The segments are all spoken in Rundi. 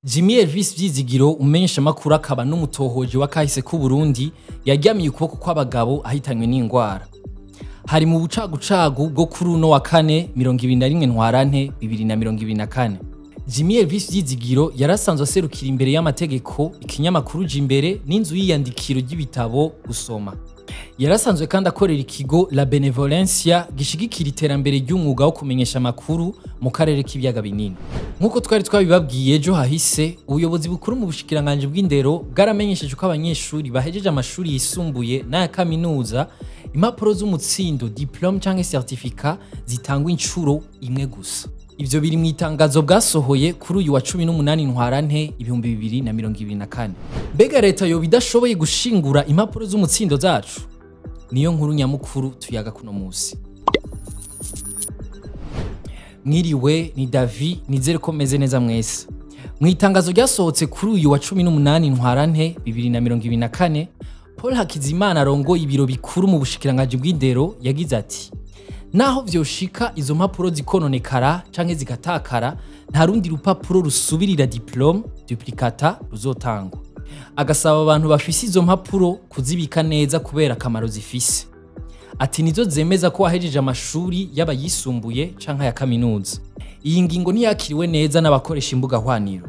Jimmy Elvis Vyizigiro umenyesha makuru akaba n'umutohoje wa kahise ku Burundi yaryamiye ukuboko kw'abagabo ahitanywe n'ingwara. Hari mu bucagucagu bwo kuri uno wa kane 21 ntwarante 2024. Jimmy Elvis Vyizigiro yarasanzwe aserukira imbere y'amategeko ikinyamakuru imbere n'inzu y'iyandikiro ry'ibitabo gusoma. Yarasanzwe kandi akorera ikigo La Benevolencia gishigikira iterambere ry'umwuga wo kumenyesha makuru mu karere k'ibyaga binini. Nk'uko twari twabibabwiye ejo hahise, ubuyobozi bukuru mu bushikiranganje bw'indero bwaramenyesheje ko abanyeshuri bahejeje amashuri yisumbuye n'aya kaminuza impapuro z'umutsindo diplome canke certificat zitangwa incuro imwe gusa. Ivyo biri mu itangazo bwasohoye kuri uyu wa 18 ntwarante 2024. Mbega Reta yoba idashoboye gushingura impapuro z'umutsindo zacu? Niyo nkuru nyamukuru tuyaga kuno musi. Mwiriwe ni Davi, nizere ko meze neza mwese. Mu itangazo ryasohotse kuri uyu wa 18 ntwarante 2024, Paul Hakizimana arongoye ibiro bikuru mu bushikiranganje bw'indero yagize ati: naho vyoshika izo mpapuro zikononekara canke zigatakara, nta rundi rupapuro rusubirira diplome duplicata ruzotangwa. Agasaba abantu bafise izo mpapuro kuzibika neza kubera akamaro zifise. Ati nizo zemeza ko wahejeje amashuri y'abayisumbuye canke ya kaminuza. Iyi ngingo ntiyakiriwe neza n'abakoresha imbuga hwaniro.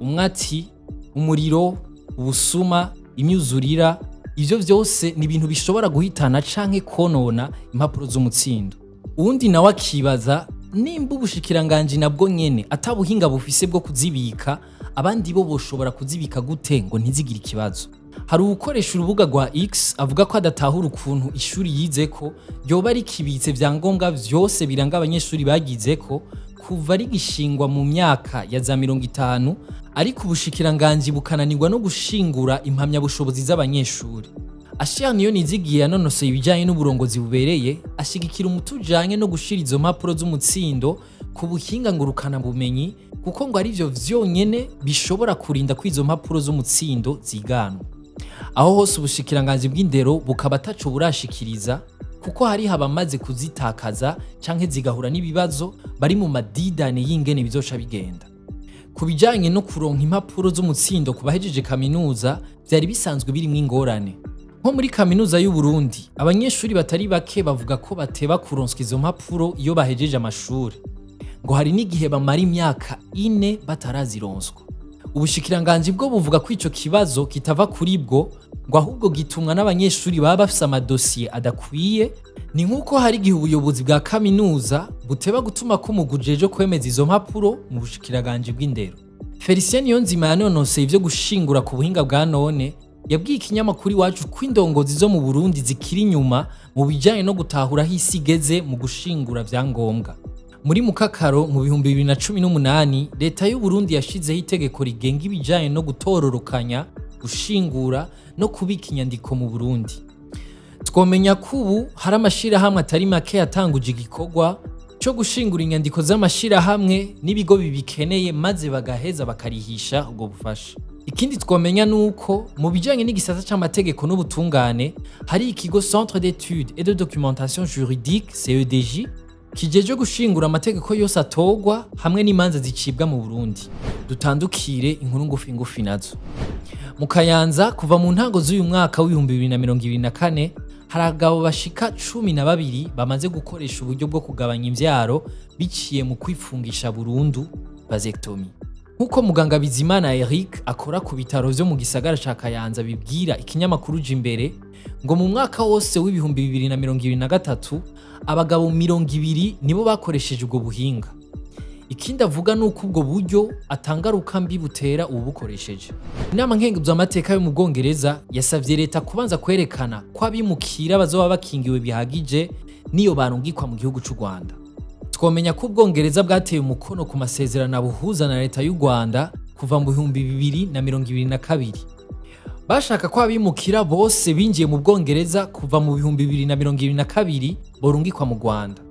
Umwati, umuriro, ubusuma, imyuzurira, ivyo vyose ni ibintu bishobora guhitana canke konona impapuro z'umutsindo. Uwundi nawe akibaza nimba ubushikiranganje nabwo nyene atabuhinga bufise bwo kuzibika, abandi bo boshobora kuzibika gute ngo ntizigire ikibazo. Hari ukoresha urubuga rwa X avuga ko adatahura ukuntu ishuri yizeko yoba ari kibitse vyangombwa vyose biranga abanyeshuri bagizeko kuva ari gishingwa mu myaka ya za 50, ariko ubushikiranganje bukananirwa no gushingura impamya bushobozi z'abanyeshuri. Ashia niyo nizigiye yanonoseye ibijanye n'uburongozi bubereye, ashigikira umutujanye no gushira izo mpapuro z'umutsindo ku buhinga ngurukana bumenyi, kuko ngo ari vyo vyonyene bishobora kurinda ko izo mpapuro z'umutsindo ziganwa. Aho hose ubushikiranganje bw'indero bukaba ataco burashikiriza, kuko hari habamaze kuzitakaza canke zigahura n'ibibazo bari mu madidane y'ingene bizoca bigenda. Kubijanye no kuronka impapuro z'umutsindo kubahejeje kaminuza vyari bisanzwe birimwo ingorane. Nko muri kaminuza y'u Burundi, abanyeshuri batari bake bavuga ko bateba kuronswa izo mpapuro iyo bahejeje amashuri. Ngo hari n'igihe bamara imyaka 4 batarazironswa. Ubushikiranganje bwo buvuga ko ico kibazo kitava kuri bwo, ngo ahubwo gitumwa n'abanyeshuri baba bafise amadosiye adakwiye. Ni nk'uko hari igihe ubuyobozi bwa kaminuza buteba gutuma ko mugujeje kwemeza izo mpapuro mu bushikiranganje bw'indero. Felicien Niyonzima yanonoseye ivyo gushingura ku buhinga bwa none, yabwiye ikinyamakuru iwacu ko indongozi zo mu Burundi zikiri inyuma mu bijanye no gutahura aho isi igeze mu gushingura vyangombwa. Muri Mukakaro mu 2018, Leta y'u Burundi yashizeho itegeko rigenga ibijanye no gutororokanya, gushingura no kubika inyandiko mu Burundi. Twomenya ko ubu hari amashirahamwe atari make yatanguje igikorwa cyo gushingura inyandiko z'amashirahamwe n'ibigo bibikeneye maze bagaheza bakarihisha ubwo bufasha. Ikindi twomenya nuko mu bijanye n'igisata c'amategeko n'ubutungane hari ikigo Centre d'études et de documentation juridique CEDJ kijeje gushingura amategeko yose atogwa hamwe n'imanza zicibwa mu Burundi. Dutandukire inkuru ngufi nazo. Mu Kayanza kuva mu ntango z'uyu mwaka wa 2024 hari abagabo bashika 12 bamaze gukoresha uburyo bwo kugabanya imvyaro biciye mu kwifungisha burundu vasectomie. Nkuko muganga Bizimana Eric akora ku bitaro vyo mu gisagara ca Kayanza bibwira ikinyamakuru imbere, ngo mu mwaka wose w'2023 abagabo 200 nibo bakoresheje ubwo buhinga. Ikindi avuga nuko ubwo buryo atangaruka mbi butera ubukoresheje. Inama nkenguzo amateka yo mu Bwongereza yasavye Leta kubanza kwerekana ko abimukira bazoba bakingiwe bihagije niyo barungikwa mu gihugu c'u Rwanda. Twomenya ko Ubwongereza bwateye umukono ku masezerano abuhuza na Leta y'u Rwanda kuva mu 2022. Bashaka ko abimukira bose binjiye mu Bwongereza kuva mu 2022 borungikwa mu Rwanda.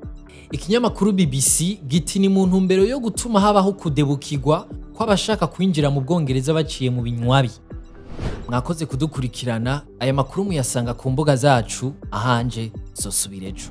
Ikinyamakuru BBC giti ni mu ntumbero yo gutuma habaho kudebukirwa ko abashaka kwinjira mu Bwongereza baciye mu binywabi. Mwakoze kudukurikirana, aya makuru muyasanga ku mbuga zacu ahanje zosubirejo.